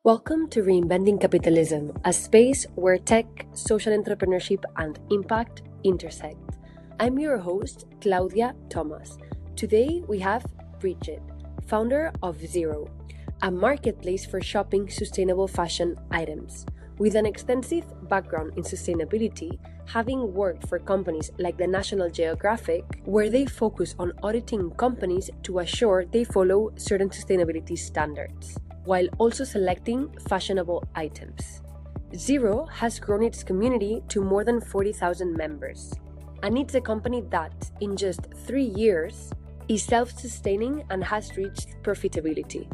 Welcome to Reinventing Capitalism, a space where tech, social entrepreneurship, and impact intersect. I'm your host, Claudia Thomas. Today we have Brigitte, founder of Zero, a marketplace for shopping sustainable fashion items. With an extensive background in sustainability, having worked for companies like the National Geographic, where they focus on auditing companies to assure they follow certain sustainability standards, while also selecting fashionable items. Zero has grown its community to more than 40,000 members, and it's a company that, in just 3 years, is self-sustaining and has reached profitability.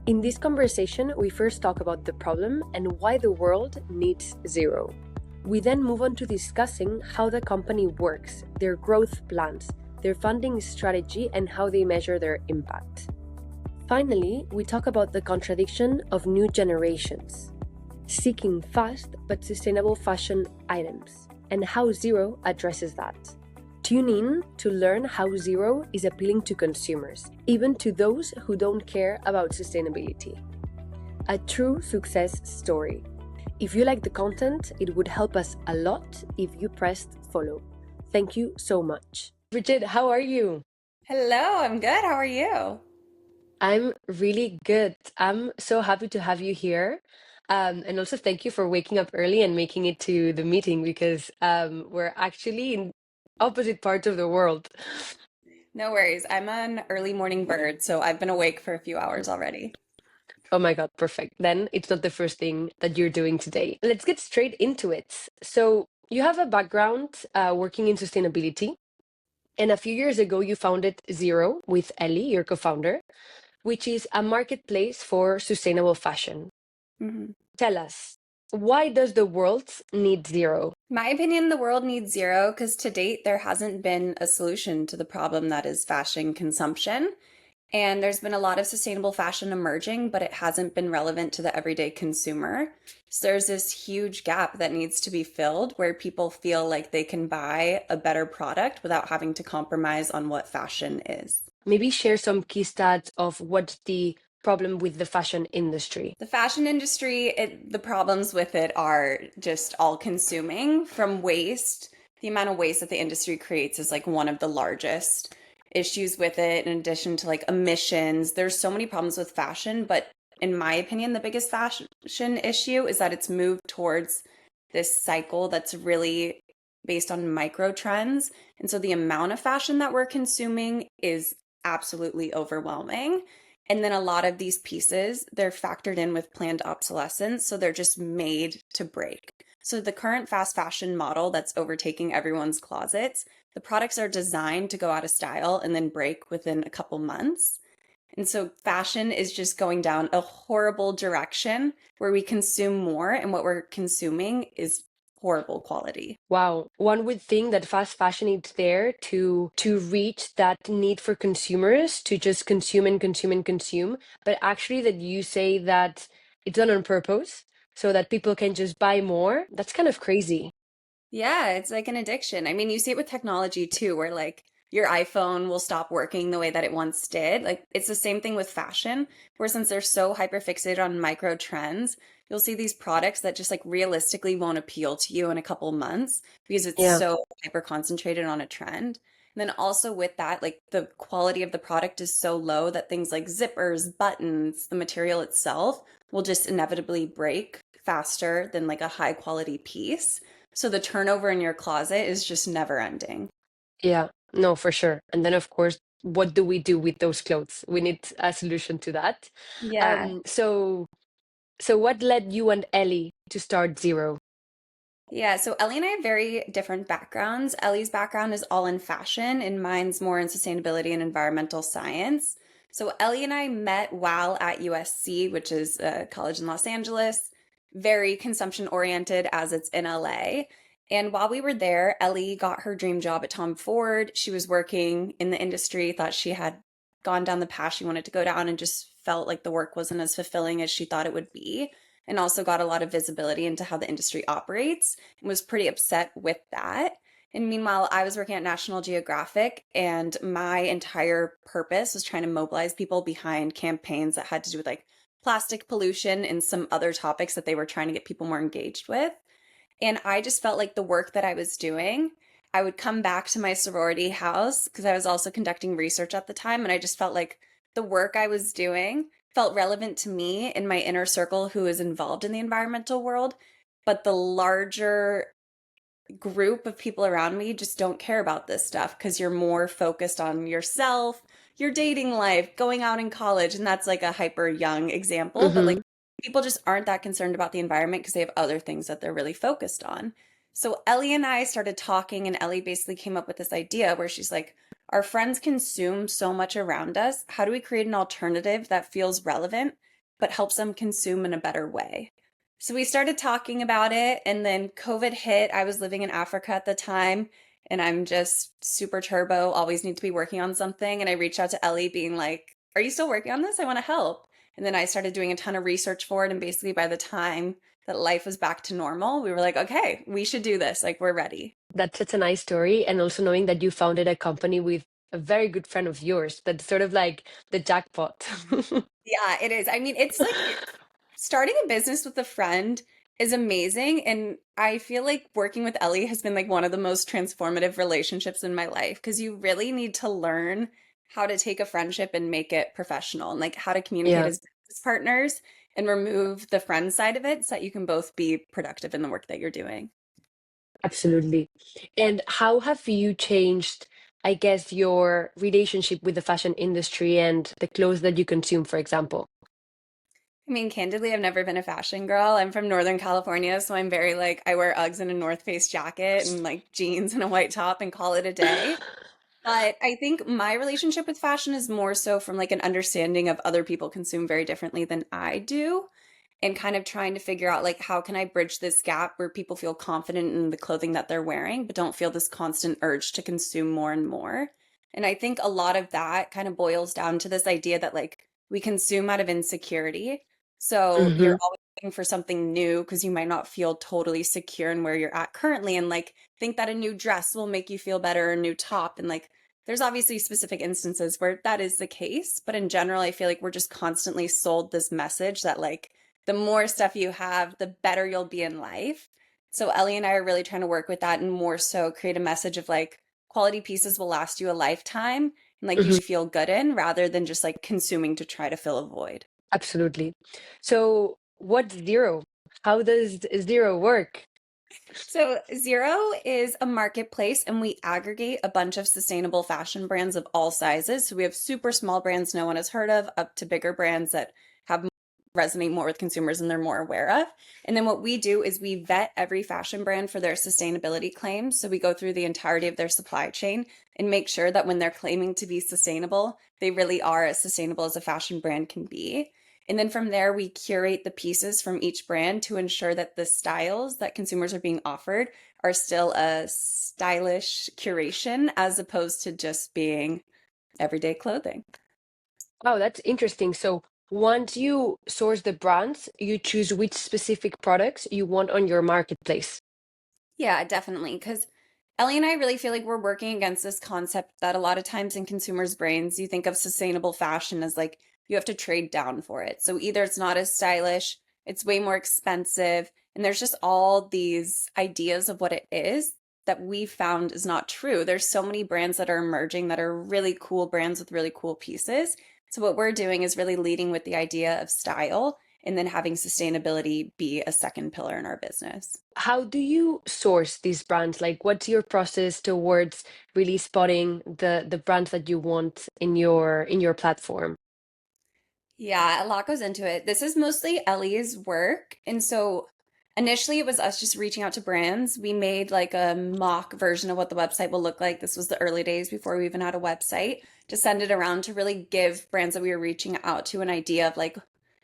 In this conversation, we first talk about the problem and why the world needs Zero. We then move on to discussing how the company works, their growth plans, their funding strategy, and how they measure their impact. Finally, we talk about the contradiction of new generations, seeking fast but sustainable fashion items, and how Zero addresses that. Tune in to learn how Zero is appealing to consumers, even to those who don't care about sustainability. A true success story. If you like the content, it would help us a lot if you pressed follow. Thank you so much. Brigitte, how are you? Hello, I'm good. How are you? I'm really good. I'm so happy to have you here. And also thank you for waking up early and making it to the meeting because we're actually in opposite parts of the world. No worries. I'm an early morning bird, so I've been awake for a few hours already. Oh my God, perfect. Then it's not the first thing that you're doing today. Let's get straight into it. So, you have a background working in sustainability, and a few years ago, you founded Zero with Ellie, your co founder, which is a marketplace for sustainable fashion. Mhm. Tell us, why does the world need Zero? My opinion, the world needs Zero because to date, there hasn't been a solution to the problem that is fashion consumption. And there's been a lot of sustainable fashion emerging, but it hasn't been relevant to the everyday consumer. So there's this huge gap that needs to be filled where people feel like they can buy a better product without having to compromise on what fashion is. Maybe share some key stats of what's the problem with the fashion industry. The fashion industry, the problems with it are just all consuming from waste. The amount of waste that the industry creates is like one of the largest issues with it, in addition to like emissions. There's so many problems with fashion, but in my opinion, the biggest fashion issue is that it's moved towards this cycle that's really based on micro trends. And so the amount of fashion that we're consuming is absolutely overwhelming. And then a lot of these pieces, they're factored in with planned obsolescence. So they're just made to break. So the current fast fashion model that's overtaking everyone's closets, the products are designed to go out of style and then break within a couple months. And so fashion is just going down a horrible direction where we consume more and what we're consuming is horrible quality. Wow, one would think that fast fashion is there to reach that need for consumers to just consume and consume and consume, but actually that you say that it's done on purpose so that people can just buy more. That's kind of crazy. Yeah, it's like an addiction. I mean, you see it with technology too, where like your iPhone will stop working the way that it once did. Like it's the same thing with fashion, where since they're so hyper fixated on micro trends, you'll see these products that just like realistically won't appeal to you in a couple months because it's Yeah. so hyper concentrated on a trend. And then also with that, like the quality of the product is so low that things like zippers, buttons, the material itself will just inevitably break faster than like a high quality piece. So the turnover in your closet is just never ending. Yeah, no, for sure. And then, of course, what do we do with those clothes? We need a solution to that. Yeah. So what led you and Ellie to start Zero? Yeah, so Ellie and I have very different backgrounds. Ellie's background is all in fashion, and mine's more in sustainability and environmental science. So Ellie and I met while at USC, which is a college in Los Angeles, very consumption oriented as it's in LA. And while we were there, Ellie got her dream job at Tom Ford. She was working in the industry, thought she had gone down the path she wanted to go down, and just felt like the work wasn't as fulfilling as she thought it would be, and also got a lot of visibility into how the industry operates and was pretty upset with that. And meanwhile, I was working at National Geographic, and my entire purpose was trying to mobilize people behind campaigns that had to do with like plastic pollution and some other topics that they were trying to get people more engaged with. And I just felt like the work that I was doing, I would come back to my sorority house because I was also conducting research at the time. And I just felt like the work I was doing felt relevant to me in my inner circle who is involved in the environmental world. But the larger group of people around me just don't care about this stuff because you're more focused on yourself, your dating life, going out in college. And that's like a hyper young example. But like Mm-hmm. people just aren't that concerned about the environment because they have other things that they're really focused on. So Ellie and I started talking, and Ellie basically came up with this idea where she's like, our friends consume so much around us. How do we create an alternative that feels relevant but helps them consume in a better way? So we started talking about it, and then COVID hit. I was living in Africa at the time, and I'm just super turbo, always need to be working on something. And I reached out to Ellie, being like, are you still working on this? I want to help. And then I started doing a ton of research for it. And basically, by the time that life was back to normal, we were like, okay, we should do this. Like, we're ready. That's such a nice story. And also knowing that you founded a company with a very good friend of yours, that's sort of like the jackpot. Yeah, it is. I mean, it's like starting a business with a friend is amazing. And I feel like working with Ellie has been like one of the most transformative relationships in my life because you really need to learn how to take a friendship and make it professional and like how to communicate Yeah, as business partners and remove the friend side of it so that you can both be productive in the work that you're doing. absolutely. And how have you changed, I guess, your relationship with the fashion industry and the clothes that you consume, for example? I mean, candidly, I've never been a fashion girl. I'm from Northern California, so I'm very like, I wear Uggs and a North Face jacket and like jeans and a white top and call it a day. But I think my relationship with fashion is more so from like an understanding of other people consume very differently than I do and kind of trying to figure out like how can I bridge this gap where people feel confident in the clothing that they're wearing but don't feel this constant urge to consume more and more. And I think a lot of that kind of boils down to this idea that like we consume out of insecurity. So Hmm. you're always looking for something new because you might not feel totally secure in where you're at currently and like think that a new dress will make you feel better, a new top and like there's obviously specific instances where that is the case, but in general, I feel like we're just constantly sold this message that like the more stuff you have, the better you'll be in life. So Ellie and I are really trying to work with that and more so create a message of like quality pieces will last you a lifetime and like you Hmm. should feel good in rather than just like consuming to try to fill a void. Absolutely. So, what's zero? How does zero work? So, Zero is a marketplace and we aggregate a bunch of sustainable fashion brands of all sizes. So, we have super small brands no one has heard of, up to bigger brands that have resonate more with consumers and they're more aware of. And then what we do is we vet every fashion brand for their sustainability claims. So, we go through the entirety of their supply chain and make sure that when they're claiming to be sustainable, they really are as sustainable as a fashion brand can be. And then from there, we curate the pieces from each brand to ensure that the styles that consumers are being offered are still a stylish curation as opposed to just being everyday clothing. Oh, that's interesting. So, once you source the brands, you choose which specific products you want on your marketplace. Yeah, definitely. Because Ellie and I really feel like we're working against this concept that a lot of times in consumers' brains, you think of sustainable fashion as like you have to trade down for it. So either it's not as stylish, it's way more expensive, and there's just all these ideas of what it is that we found is not true. There's so many brands that are emerging that are really cool brands with really cool pieces. So what we're doing is really leading with the idea of style and then having sustainability be a second pillar in our business. How do you source these brands? Like, what's your process towards really spotting the brands that you want in your platform? Yeah, a lot goes into it. This is mostly Ellie's work. And so initially it was us just reaching out to brands. We made like a mock version of what the website will look like. This was the early days before we even had a website to send it around to really give brands that we were reaching out to an idea of like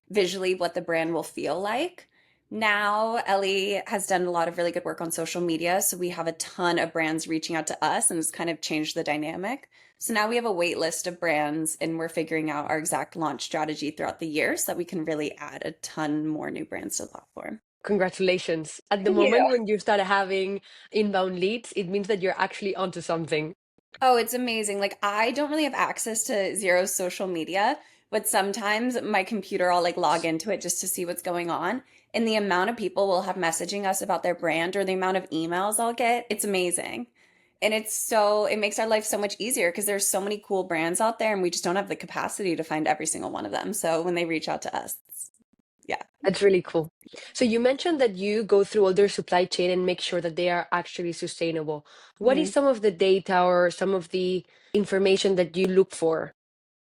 visually what the brand will feel like. Now, Ellie has done a lot of really good work on social media. So we have a ton of brands reaching out to us and it's kind of changed the dynamic. So now we have a wait list of brands and we're figuring out our exact launch strategy throughout the year so that we can really add a ton more new brands to the platform. Congratulations. At the Thank you. moment when you start having inbound leads, it means that you're actually onto something. Oh, it's amazing. Like I don't really have access to Zero's social media, But sometimes my computer, I'll like log into it just to see what's going on. And the amount of people will have messaging us about their brand or the amount of emails I'll get, it's amazing. And it makes our life so much easier because there's so many cool brands out there and we just don't have the capacity to find every single one of them. So when they reach out to us, yeah. That's really cool. So you mentioned that you go through all their supply chain and make sure that they are actually sustainable. What is Mhm. some of the data or some of the information that you look for?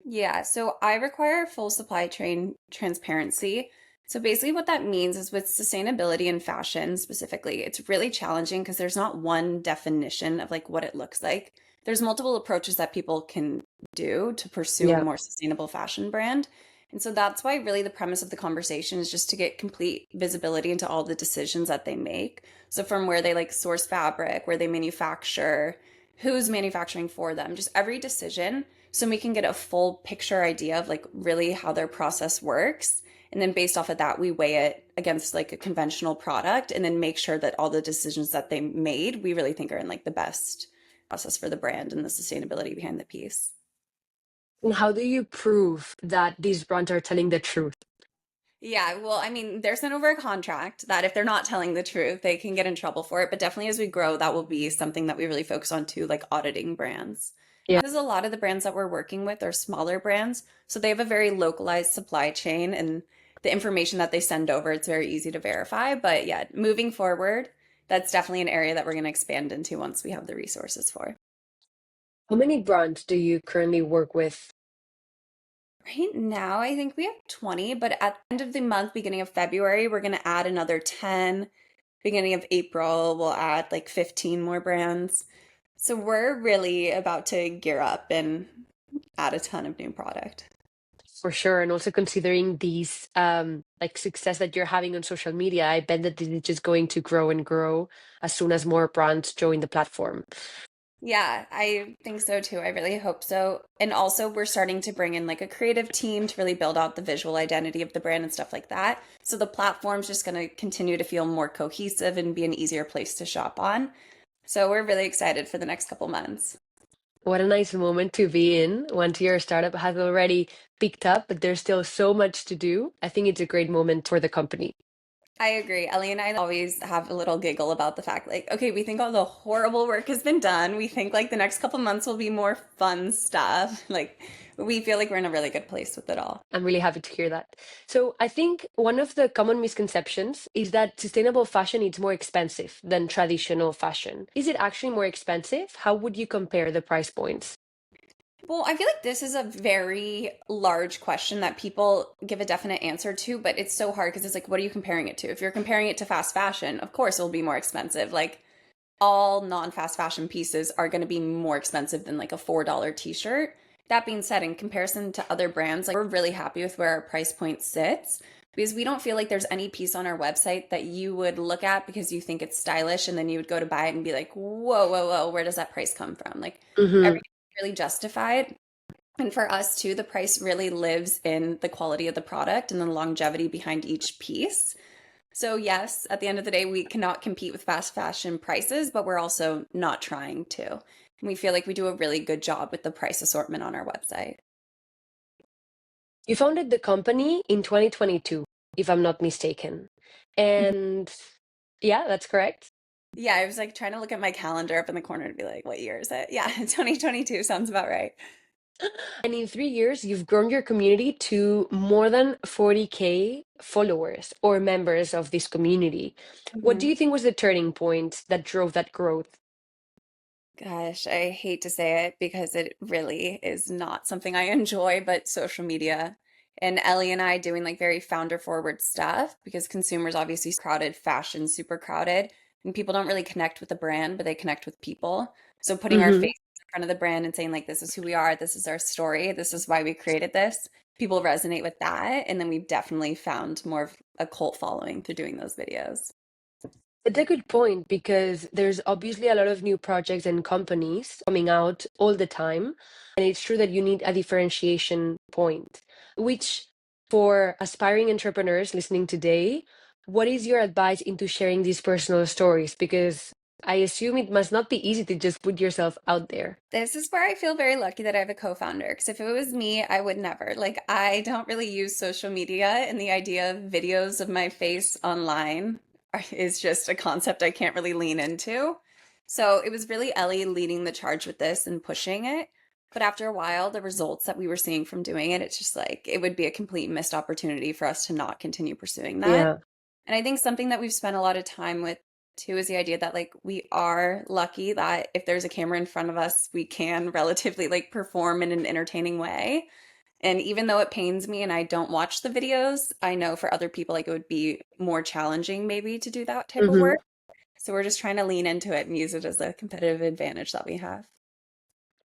Yeah, so I require full supply chain transparency. So basically, what that means is with sustainability and fashion specifically, it's really challenging because there's not one definition of like what it looks like. There's multiple approaches that people can do to pursue a Yeah. more sustainable fashion brand. And so that's why really the premise of the conversation is just to get complete visibility into all the decisions that they make. So from where they like source fabric, where they manufacture, who's manufacturing for them, just every decision so we can get a full picture idea of like really how their process works. And then based off of that, we weigh it against like a conventional product and then make sure that all the decisions that they made, we really think are in like the best process for the brand and the sustainability behind the piece. And how do you prove that these brands are telling the truth? Yeah, well, I mean, they're sent over a contract that if they're not telling the truth, they can get in trouble for it. But definitely as we grow, that will be something that we really focus on too, like auditing brands. Yeah. Because a lot of the brands that we're working with are smaller brands. So they have a very localized supply chain and the information that they send over, it's very easy to verify. But yeah, moving forward, that's definitely an area that we're going to expand into once we have the resources for. How many brands do you currently work with? Right now, I think we have 20, but at the end of the month, beginning of February, we're going to add another 10. Beginning of April, we'll add like 15 more brands. So we're really about to gear up and add a ton of new product. For sure. And also considering these like success that you're having on social media, I bet that this is just going to grow and grow as soon as more brands join the platform. Yeah, I think so too. I really hope so. And also, we're starting to bring in like a creative team to really build out the visual identity of the brand and stuff like that. So the platform's just going to continue to feel more cohesive and be an easier place to shop on. So we're really excited for the next couple months. What a nice moment to be in once your startup has already picked up, but there's still so much to do. I think it's a great moment for the company. I agree. Ellie and I always have a little giggle about the fact, like, okay, we think all the horrible work has been done. We think like the next couple months will be more fun stuff. Like, we feel like we're in a really good place with it all. I'm really happy to hear that. So I think one of the common misconceptions is that sustainable fashion is more expensive than traditional fashion. Is it actually more expensive? How would you compare the price points? Well, I feel like this is a very large question that people give a definite answer to, but it's so hard because it's like, what are you comparing it to? If you're comparing it to fast fashion, of course it'll be more expensive. Like, all non-fast fashion pieces are going to be more expensive than like a $4 t-shirt. That being said, in comparison to other brands, like we're really happy with where our price point sits because we don't feel like there's any piece on our website that you would look at because you think it's stylish and then you would go to buy it and be like, whoa, whoa, whoa, where does that price come from? Like Hmm. everything's really justified. And for us too, the price really lives in the quality of the product and the longevity behind each piece. So, yes, at the end of the day, we cannot compete with fast fashion prices, but we're also not trying to. And we feel like we do a really good job with the price assortment on our website. You founded the company in 2022, if I'm not mistaken. And yeah, that's correct. Yeah, I was like trying to look at my calendar up in the corner to be like, what year is it? Yeah, 2022 sounds about right. And in 3 years, you've grown your community to more than 40K followers or members of this community. What do Mhm. you think was the turning point that drove that growth? Gosh, I hate to say it because it really is not something I enjoy, but social media and Ellie and I doing like very founder forward stuff because consumers obviously crowded, fashion super crowded, and people don't really connect with the brand, but they connect with people. So putting our face Hmm. in front of the brand and saying like this is who we are, this is our story, this is why we created this. People resonate with that, and then we've definitely found more of a cult following through doing those videos. It's a good point because there's obviously a lot of new projects and companies coming out all the time. And it's true that you need a differentiation point, which for aspiring entrepreneurs listening today, what is your advice into sharing these personal stories? Because I assume it must not be easy to just put yourself out there. This is where I feel very lucky that I have a co-founder, because if it was me, I would never. Like, I don't really use social media, and the idea of videos of my face online is just a concept I can't really lean into. So it was really Ellie leading the charge with this and pushing it. But after a while, the results that we were seeing from doing it, it's just like it would be a complete missed opportunity for us to not continue pursuing that. Yeah. And I think something that we've spent a lot of time with too is the idea that like we are lucky that if there's a camera in front of us, we can relatively like perform in an entertaining way. And even though it pains me and I don't watch the videos, I know for other people like it would be more challenging maybe to do that type of Hmm. work. So we're just trying to lean into it and use it as a competitive advantage that we have.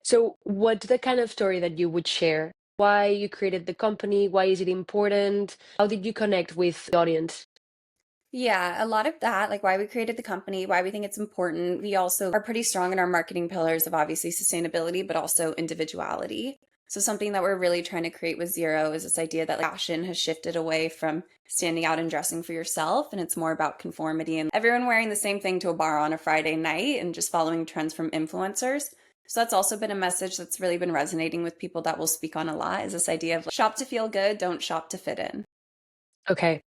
So, what's the kind of story that you would share? Why you created the company? Why is it important? How did you connect with the audience? Yeah, a lot of that, like why we created the company, why we think it's important. We also are pretty strong in our marketing pillars of obviously sustainability, but also individuality. So something that we're really trying to create with Zero is this idea that like, fashion has shifted away from standing out and dressing for yourself, and it's more about conformity and everyone wearing the same thing to a bar on a Friday night and just following trends from influencers. So that's also been a message that's really been resonating with people that we'll speak on a lot is this idea of like, shop to feel good, don't shop to fit in. Okay,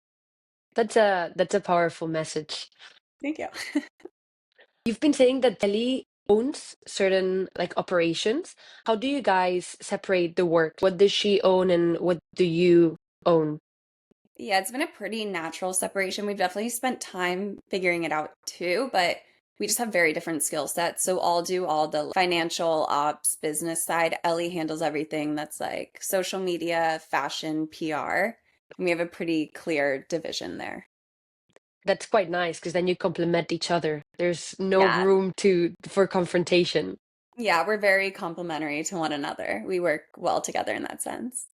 that's a powerful message. Thank you. You've been saying that Ellie owns certain like operations. How do you guys separate the work? What does she own and what do you own? Yeah, it's been a pretty natural separation. We've definitely spent time figuring it out too, but we just have very different skill sets. So I'll do all the financial ops, business side. Ellie handles everything that's like social media, fashion, PR. And we have a pretty clear division there. That's quite nice because then you complement each other. There's no Yeah. room to for confrontation. Yeah, we're very complementary to one another. We work well together in that sense.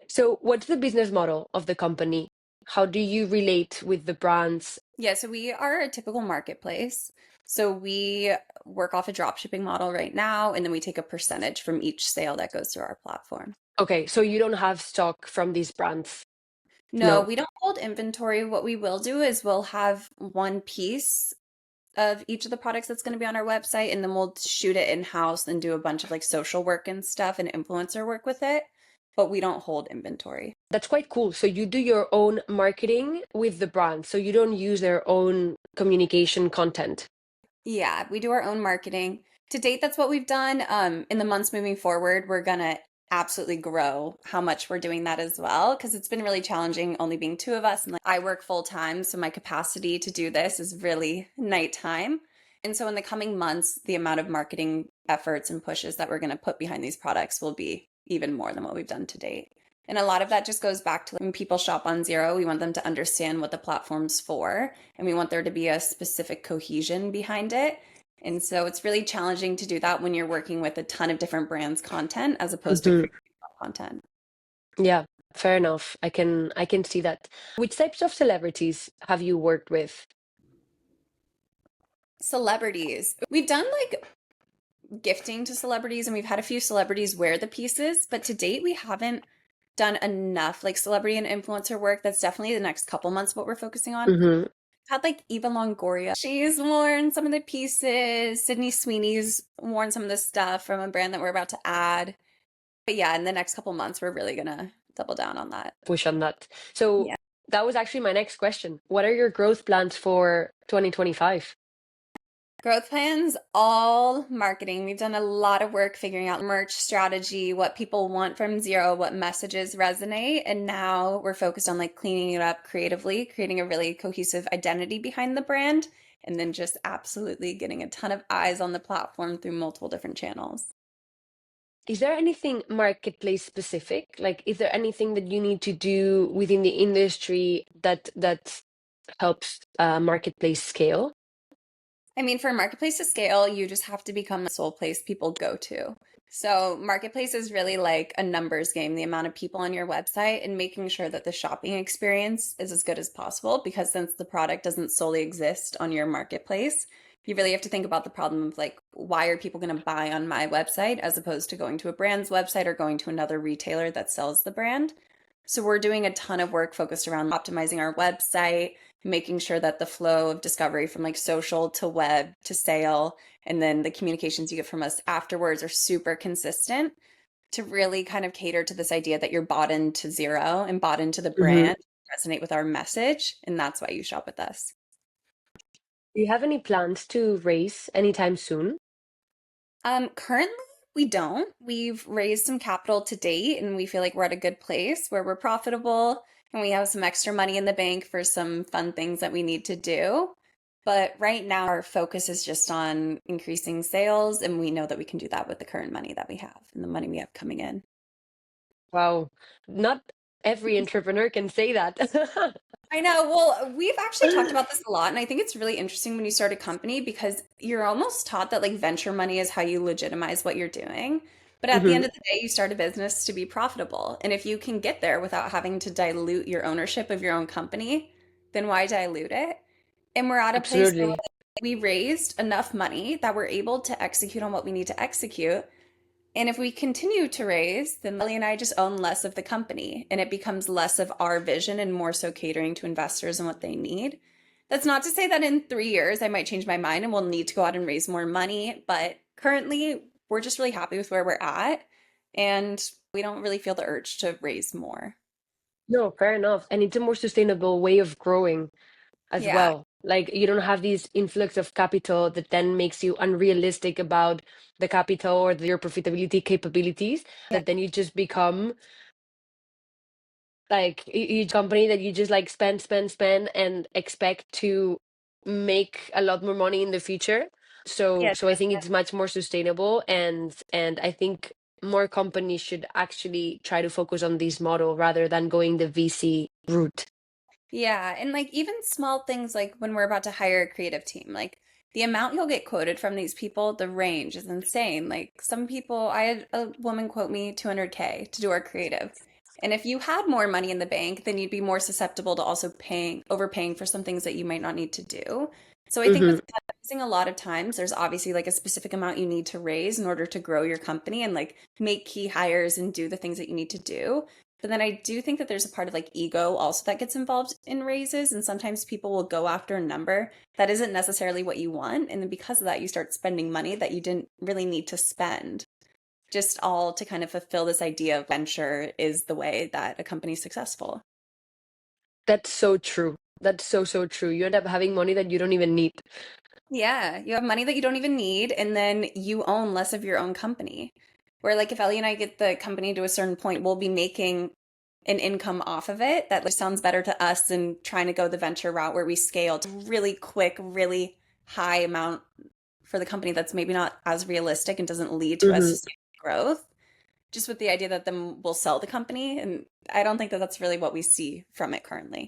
So, what's the business model of the company? How do you relate with the brands? Yeah, so we are a typical marketplace. So we work off a drop shipping model right now, and then we take a percentage from each sale that goes through our platform. Okay, so you don't have stock from these brands? No, No. we don't hold inventory. What we will do is we'll have one piece of each of the products that's going to be on our website, and then we'll shoot it in-house and do a bunch of like social work and stuff and influencer work with it. But we don't hold inventory. That's quite cool. So you do your own marketing with the brand. So you don't use their own communication content. Yeah, we do our own marketing. To date, that's what we've done. In the months moving forward, we're gonna absolutely grow how much we're doing that as well, because it's been really challenging only being two of us. And like I work full time, so my capacity to do this is really nighttime. And so in the coming months, the amount of marketing efforts and pushes that we're gonna put behind these products will be even more than what we've done to date. And a lot of that just goes back to when people shop on Zero, we want them to understand what the platform's for, and we want there to be a specific cohesion behind it. And so it's really challenging to do that when you're working with a ton of different brands' content as opposed to Hmm. creating content. Yeah, fair enough. I can see that. Which types of celebrities have you worked with? Celebrities. We've done like gifting to celebrities and we've had a few celebrities wear the pieces, but to date we haven't done enough like celebrity and influencer work. That's definitely the next couple months what we're focusing on. Hmm. Had like Eva Longoria. She's worn some of the pieces. Sydney Sweeney's worn some of the stuff from a brand that we're about to add. But yeah, in the next couple months, we're really gonna double down on that. Push on that. So Yeah. that was actually my next question. What are your growth plans for 2025? Growth plans, all marketing. We've done a lot of work figuring out merch strategy, what people want from Zero, what messages resonate. And now we're focused on like cleaning it up creatively, creating a really cohesive identity behind the brand, and then just absolutely getting a ton of eyes on the platform through multiple different channels. Is there anything marketplace specific? Like, is there anything that you need to do within the industry that helps marketplace scale? I mean, for marketplace to scale, you just have to become the sole place people go to. So, marketplace is really like a numbers game, the amount of people on your website and making sure that the shopping experience is as good as possible. Because since the product doesn't solely exist on your marketplace, you really have to think about the problem of like, why are people going to buy on my website as opposed to going to a brand's website or going to another retailer that sells the brand? So we're doing a ton of work focused around optimizing our website, making sure that the flow of discovery from like social to web to sale, and then the communications you get from us afterwards are super consistent to really kind of cater to this idea that you're bought into zero and bought into the Mm-hmm. brand, resonate with our message, and that's why you shop with us. Do you have any plans to raise anytime soon? Currently we don't. We've raised some capital to date and we feel like we're at a good place where we're profitable and we have some extra money in the bank for some fun things that we need to do. But right now our focus is just on increasing sales and we know that we can do that with the current money that we have and the money we have coming in. Wow, not every entrepreneur can say that. I know. Well, we've actually talked about this a lot, and I think it's really interesting when you start a company because you're almost taught that like venture money is how you legitimize what you're doing. But at the Hmm. end of the day, you start a business to be profitable. And if you can get there without having to dilute your ownership of your own company, then why dilute it? And we're at a place where Absolutely. we raised enough money that we're able to execute on what we need to execute. And if we continue to raise, then Ellie and I just own less of the company and it becomes less of our vision and more so catering to investors and what they need. That's not to say that in 3 years I might change my mind and we'll need to go out and raise more money, but currently we're just really happy with where we're at and we don't really feel the urge to raise more. No, fair enough. And it's a more sustainable way of growing as Yeah. well. Like you don't have this influx of capital that then makes you unrealistic about the capital or your profitability capabilities, Yeah. that then you just become like a company that you just like spend, spend, spend and expect to make a lot more money in the future. So Yeah. so I think it's much more sustainable, and I think more companies should actually try to focus on this model rather than going the VC route. Yeah, and like even small things like when we're about to hire a creative team, like the amount you'll get quoted from these people, the range is insane. Like some people, I had a woman quote me 200K to do our creative. And if you had more money in the bank, then you'd be more susceptible to also overpaying for some things that you might not need to do. So I think Hmm. with fundraising, a lot of times there's obviously like a specific amount you need to raise in order to grow your company and like make key hires and do the things that you need to do. But then I do think that there's a part of like ego also that gets involved in raises. And sometimes people will go after a number that isn't necessarily what you want. And then because of that, you start spending money that you didn't really need to spend, just all to kind of fulfill this idea of venture is the way that a company's successful. That's so true. That's so, so true. You end up having money that you don't even need. Yeah, you have money that you don't even need, and then you own less of your own company. Where, like, if Ellie and I get the company to a certain point, we'll be making an income off of it that like, sounds better to us than trying to go the venture route where we scale to really quick, really high amount for the company that's maybe not as realistic and doesn't lead to as Hmm. sustainable growth. Just with the idea that then we'll sell the company, and I don't think that that's really what we see from it currently.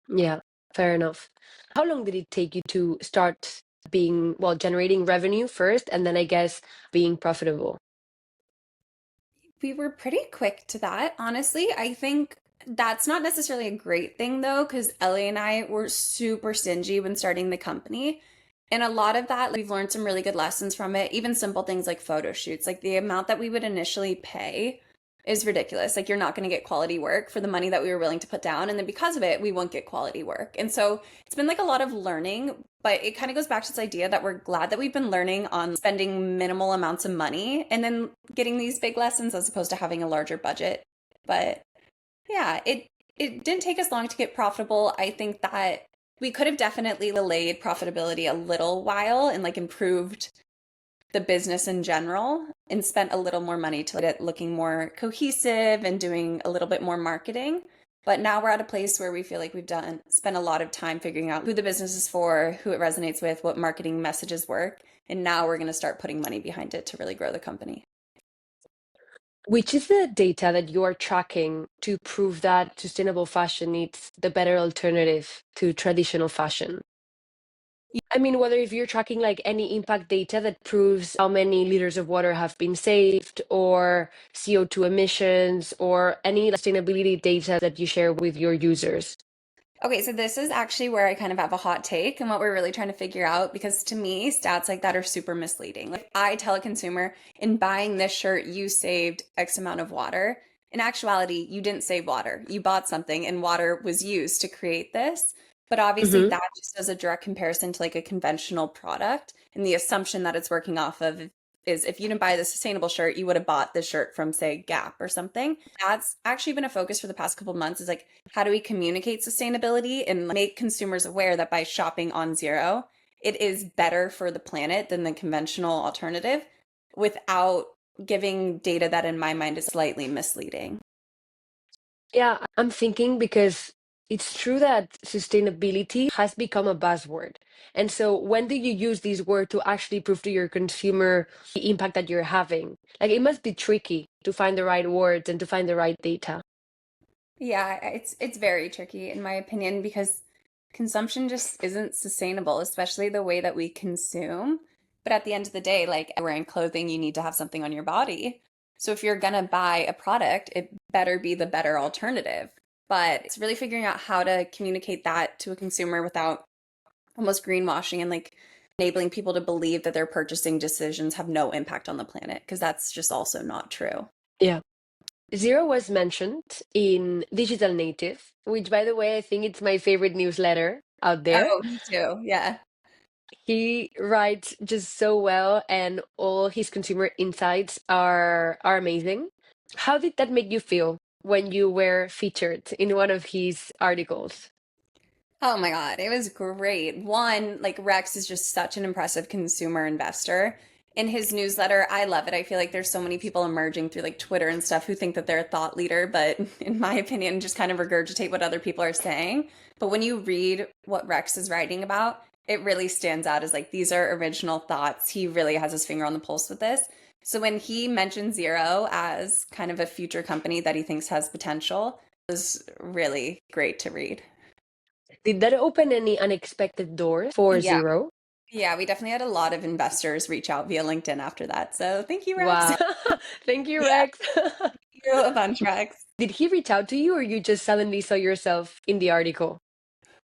Yeah, fair enough. How long did it take you to start being, well, generating revenue first, and then I guess being profitable? We were pretty quick to that, honestly. I think that's not necessarily a great thing though, because Ellie and I were super stingy when starting the company. And a lot of that, like, we've learned some really good lessons from it. Even simple things like photo shoots, like the amount that we would initially pay is ridiculous. Like, you're not going to get quality work for the money that we were willing to put down. And then because of it, we won't get quality work. And so it's been like a lot of learning, but it kind of goes back to this idea that we're glad that we've been learning on spending minimal amounts of money and then getting these big lessons as opposed to having a larger budget. But yeah, it didn't take us long to get profitable. I think that we could have definitely delayed profitability a little while and like improved the business in general and spent a little more money to get it looking more cohesive and doing a little bit more marketing. But now we're at a place where we feel like we've done spent a lot of time figuring out who the business is for, who it resonates with, what marketing messages work, and now we're going to start putting money behind it to really grow the company. Which is the data that you are tracking to prove that sustainable fashion is the better alternative to traditional fashion? I mean, whether if you're tracking like any impact data that proves how many liters of water have been saved, or CO2 emissions, or any sustainability data that you share with your users. Okay, so this is actually where I kind of have a hot take and what we're really trying to figure out because to me, stats like that are super misleading. Like I tell a consumer, in buying this shirt, you saved X amount of water. In actuality, you didn't save water. You bought something and water was used to create this. But obviously, Mm-hmm. that just as a direct comparison to like a conventional product. And the assumption that it's working off of is if you didn't buy the sustainable shirt, you would have bought the shirt from, say, Gap or something. That's actually been a focus for the past couple of months is like, how do we communicate sustainability and make consumers aware that by shopping on Zero, it is better for the planet than the conventional alternative without giving data that in my mind is slightly misleading. Yeah, I'm thinking because it's true that sustainability has become a buzzword. And so when do you use this word to actually prove to your consumer the impact that you're having? Like it must be tricky to find the right words and to find the right data. Yeah, it's very tricky in my opinion because consumption just isn't sustainable, especially the way that we consume. But at the end of the day, like wearing clothing, you need to have something on your body. So if you're gonna buy a product, it better be the better alternative. But it's really figuring out how to communicate that to a consumer without almost greenwashing and like enabling people to believe that their purchasing decisions have no impact on the planet, because that's just also not true. Yeah. Zero was mentioned in Digital Native, which, by the way, I think it's my favorite newsletter out there. Oh, me too. Yeah. He writes just so well, and all his consumer insights are amazing. How did that make you feel when you were featured in one of his articles? Oh my God, it was great. One, like Rex is just such an impressive consumer investor. In his newsletter, I love it. I feel like there's so many people emerging through like Twitter and stuff who think that they're a thought leader, but in my opinion, just kind of regurgitate what other people are saying. But when you read what Rex is writing about, it really stands out as like these are original thoughts. He really has his finger on the pulse with this. So when he mentioned Zero as kind of a future company that he thinks has potential, it was really great to read. Did that open any unexpected doors for Yeah. Zero? Yeah, we definitely had a lot of investors reach out via LinkedIn after that. So thank you, Rex. Wow. Thank you, Yeah, Rex. you a bunch, Rex. Did he reach out to you, or you just suddenly saw yourself in the article?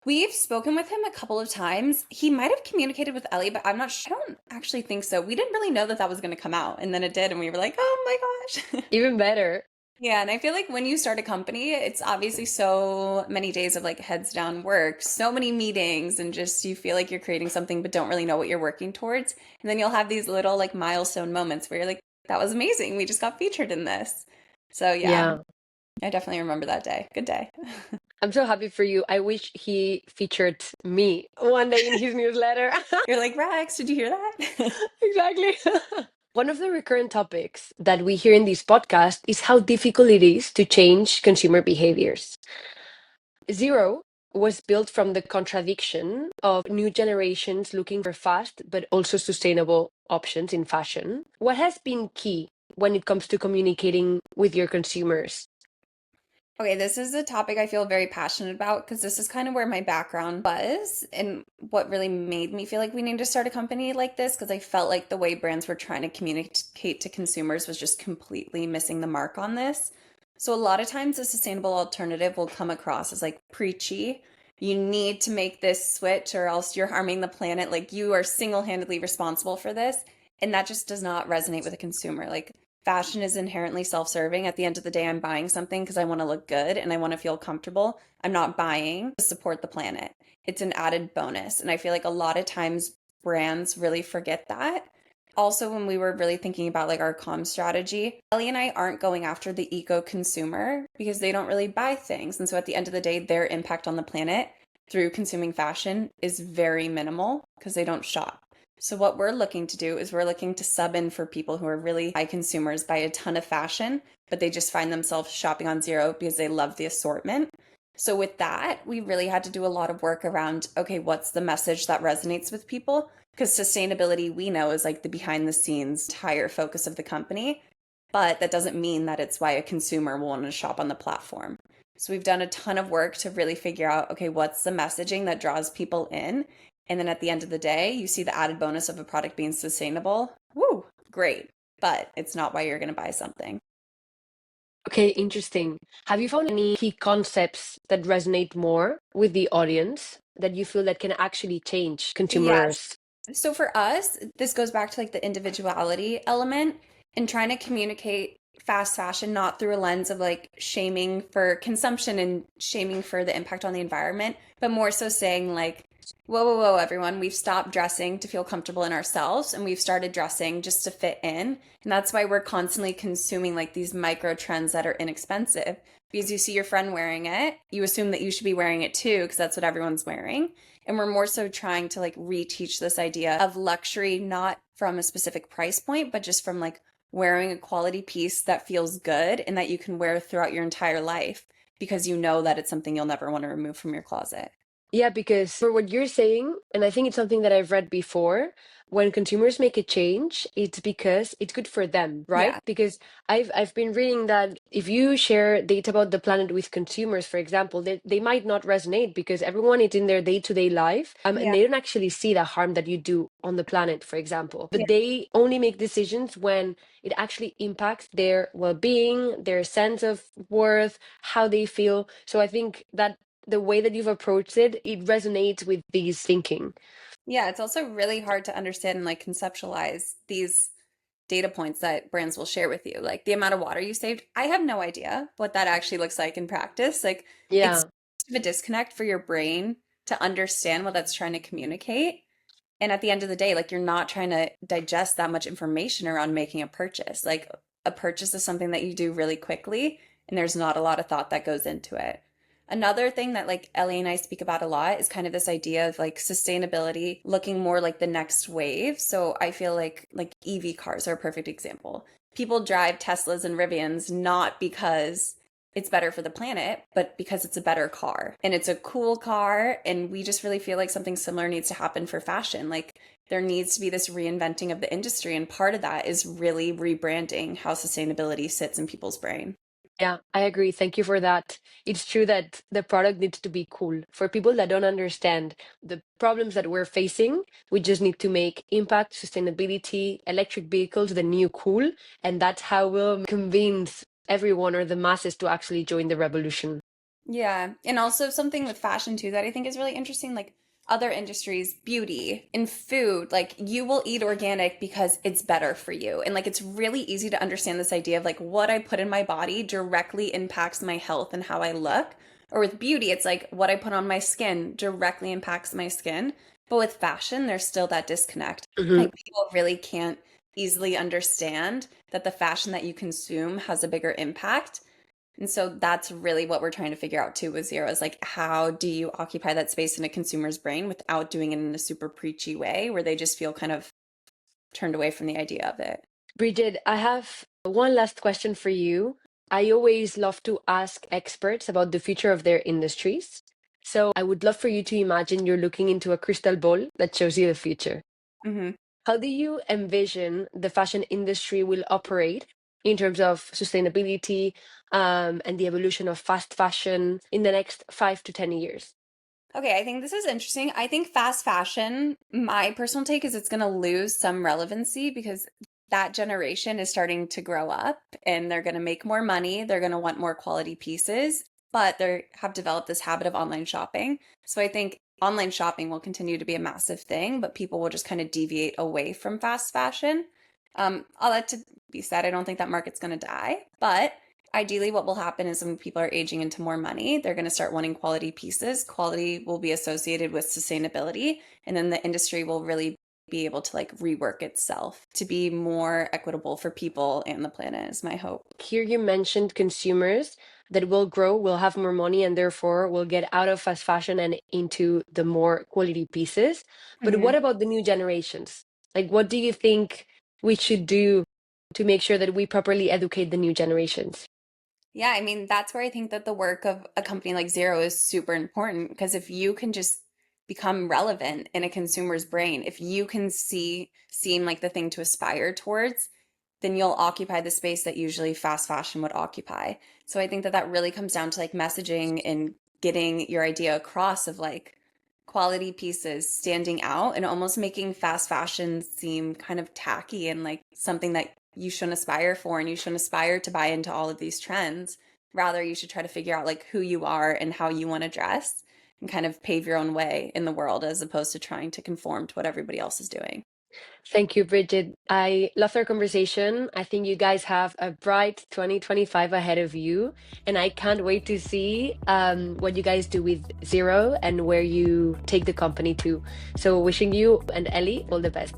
We've spoken with him a couple of times. He might have communicated with Ellie, but I'm not sure. I don't actually think so. We didn't really know that that was going to come out, and then it did, and we were like, oh my gosh. Even better. Yeah, and I feel like when you start a company, it's obviously so many days of like heads down work, so many meetings, and just you feel like you're creating something but don't really know what you're working towards. And then you'll have these little like milestone moments where you're like, that was amazing. We just got featured in this. So yeah, Yeah. I definitely remember that day. Good day. I'm so happy for you. I wish he featured me one day in his newsletter. You're like, Rex, did you hear that? Exactly. One of the recurrent topics that we hear in this podcast is how difficult it is to change consumer behaviors. Zero was built from the contradiction of new generations looking for fast but also sustainable options in fashion. What has been key when it comes to communicating with your consumers? Okay, this is a topic I feel very passionate about because this is kind of where my background was and what really made me feel like we need to start a company like this because I felt like the way brands were trying to communicate to consumers was just completely missing the mark on this. So a lot of times a sustainable alternative will come across as like preachy. You need to make this switch or else you're harming the planet. Like you are single-handedly responsible for this. And that just does not resonate with a consumer. Like fashion is inherently self-serving. At the end of the day, I'm buying something because I want to look good and I want to feel comfortable. I'm not buying to support the planet. It's an added bonus. And I feel like a lot of times brands really forget that. Also, when we were really thinking about like our comm strategy, Ellie and I aren't going after the eco consumer because they don't really buy things. And so at the end of the day, their impact on the planet through consuming fashion is very minimal because they don't shop. So what we're looking to do is we're looking to sub in for people who are really high consumers, buy a ton of fashion, but they just find themselves shopping on Zero because they love the assortment. So with that, we really had to do a lot of work around, okay, what's the message that resonates with people? Because sustainability, we know, is like the behind the scenes entire focus of the company. But that doesn't mean that it's why a consumer will want to shop on the platform. So we've done a ton of work to really figure out, okay, what's the messaging that draws people in? And then at the end of the day, you see the added bonus of a product being sustainable. Woo, great. But it's not why you're going to buy something. Okay, interesting. Have you found any key concepts that resonate more with the audience that you feel that can actually change Yes. consumers? So for us, this goes back to like the individuality element and trying to communicate fast fashion not through a lens of like shaming for consumption and shaming for the impact on the environment, but more so saying like, whoa, whoa, whoa, everyone, we've stopped dressing to feel comfortable in ourselves and we've started dressing just to fit in. And that's why we're constantly consuming like these micro trends that are inexpensive. Because you see your friend wearing it, you assume that you should be wearing it too, because that's what everyone's wearing. And we're more so trying to like reteach this idea of luxury, not from a specific price point, but just from like wearing a quality piece that feels good and that you can wear throughout your entire life because you know that it's something you'll never want to remove from your closet. Yeah, because for what you're saying, and I think it's something that I've read before, when consumers make a change, it's because it's good for them, right? Yeah. Because I've been reading that if you share data about the planet with consumers, for example, they might not resonate because everyone is in their day-to-day life, and Yeah. they don't actually see the harm that you do on the planet, for example. Yeah. But they only make decisions when it actually impacts their well-being, their sense of worth, how they feel. So I think that the way that you've approached it, it resonates with these thinking. Yeah, it's also really hard to understand and like conceptualize these data points that brands will share with you. Like the amount of water you saved. I have no idea what that actually looks like in practice. Like it's Yeah. a disconnect for your brain to understand what that's trying to communicate. And at the end of the day, like you're not trying to digest that much information around making a purchase. Like a purchase is something that you do really quickly, and there's not a lot of thought that goes into it. Another thing that like Ellie and I speak about a lot is kind of this idea of like sustainability looking more like the next wave. So I feel like EV cars are a perfect example. People drive Teslas and Rivians not because it's better for the planet, but because it's a better car and it's a cool car. And we just really feel like something similar needs to happen for fashion. Like there needs to be this reinventing of the industry. And part of that is really rebranding how sustainability sits in people's brain. Yeah, I agree. Thank you for that. It's true that the product needs to be cool. For people that don't understand the problems that we're facing, we just need to make impact, sustainability, electric vehicles the new cool. And that's how we'll convince everyone or the masses to actually join the revolution. Yeah. And also something with fashion too that I think is really interesting, like other industries, beauty and food, like you will eat organic because it's better for you. And like it's really easy to understand this idea of like what I put in my body directly impacts my health and how I look. Or with beauty, it's like what I put on my skin directly impacts my skin. But with fashion, there's still that disconnect. Mhm. Like people really can't easily understand that the fashion that you consume has a bigger impact. And so that's really what we're trying to figure out too with Zero is like, how do you occupy that space in a consumer's brain without doing it in a super preachy way where they just feel kind of turned away from the idea of it? Brigitte, I have one last question for you. I always love to ask experts about the future of their industries. So I would love for you to imagine you're looking into a crystal ball that shows you the future. Hmm. How do you envision the fashion industry will operate in terms of sustainability, and the evolution of fast fashion in the next 5 to 10 years? Okay, I think this is interesting. I think fast fashion, my personal take is it's going to lose some relevancy because that generation is starting to grow up and they're going to make more money. They're going to want more quality pieces, but they have developed this habit of online shopping. So I think online shopping will continue to be a massive thing, but people will just kind of deviate away from fast fashion. All that to be said, I don't think that market's going to die, but ideally what will happen is when people are aging into more money, they're going to start wanting quality pieces. Quality will be associated with sustainability, and then the industry will really be able to like rework itself to be more equitable for people and the planet is my hope. Here you mentioned consumers that will grow, will have more money, and therefore will get out of fast fashion and into the more quality pieces. But Hmm. what about the new generations? Like, what do you think we should do to make sure that we properly educate the new generations? Yeah, I mean, that's where I think that the work of a company like Zero is super important because if you can just become relevant in a consumer's brain, if you can seem like the thing to aspire towards, then you'll occupy the space that usually fast fashion would occupy. So I think that that really comes down to like messaging and getting your idea across of like quality pieces standing out and almost making fast fashion seem kind of tacky and like something that you shouldn't aspire for and you shouldn't aspire to buy into all of these trends. Rather, you should try to figure out like who you are and how you want to dress and kind of pave your own way in the world as opposed to trying to conform to what everybody else is doing. Thank you, Bridget. I love our conversation. I think you guys have a bright 2025 ahead of you, and I can't wait to see what you guys do with Zero and where you take the company to. So, wishing you and Ellie all the best.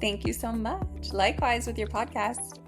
Thank you so much. Likewise with your podcast.